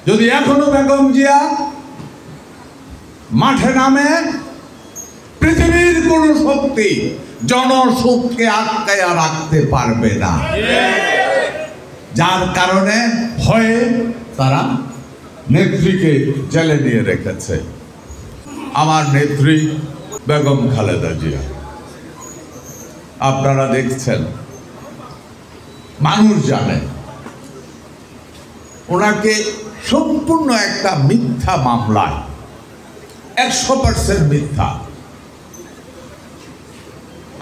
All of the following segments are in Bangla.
যদি এখনো বেগম জিয়া মাঠে নামে, পৃথিবীর কোন শক্তি জনশোককে আটকায়া রাখতে পারবে না। যার কারণে ভয়ে তারা নেত্রীকে জেলে নিয়ে রেখেছে। আমার নেত্রী বেগম খালেদা জিয়া, আপনারা দেখছেন, মানুষ জানে ওনাকে সম্পূর্ণ একটা মিথ্যা মামলায়, 100% মিথ্যা।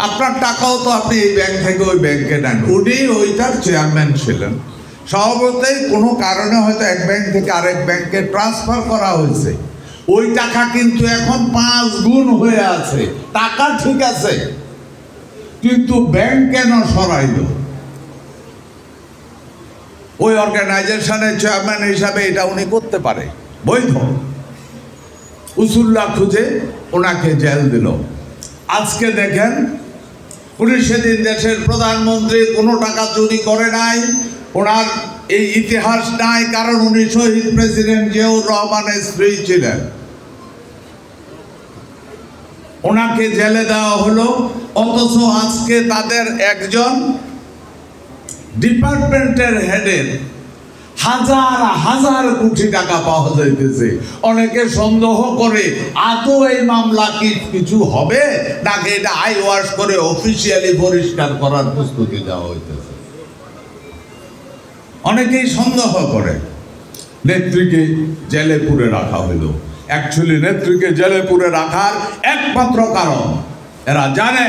আপনার টাকাও তো আপনি এই ব্যাংক থেকে ওই ব্যাংকে নেন, উনি ওইটার চেয়ারম্যান ছিলেন। স্বভাবতই কোনো কারণে হয়তো এক ব্যাংক থেকে আরেক ব্যাংকে ট্রান্সফার করা হয়েছে। ওই টাকা কিন্তু এখন 5 গুণ হয়ে আছে। টাকা ঠিক আছে, কিন্তু ব্যাংক কেন সরাইল? ওই অর্গানাইজেশনের চেয়ারম্যান হিসাবে এটা উনি করতে পারে, বৈধ। উসুল্লা খুঁজে ওনাকে জেল দিল। আজকে দেখেন, উনি সেদিন দেশের প্রধানমন্ত্রী, কোনো টাকা চুরি করে নাই, ওনার এই ইতিহাস নাই, কারণ উনি শহীদ প্রেসিডেন্ট জিয়াউর রহমানের স্ত্রী ছিলেন। ওনাকে জেলে দেওয়া হলো, অথচ আজকে তাদের একজন ডিপার্টমেন্টের হেডের হাজার হাজার কোটি টাকা পাওয়া যাইতেছে। অনেকে সন্দেহ করে আদৌ এই মামলা কি কিছু হবে নাকি এটা আই ওয়াশ করে অফিসিয়ালি পরিষ্কার করার প্রস্তুতি দেওয়া হইতেছে। অনেকেই সন্দেহ করে। নেত্রীকে জেলে পুরে রাখা হইল। অ্যাকচুয়ালি নেত্রীকে জেলে পুরে রাখার একমাত্র কারণ, এরা জানে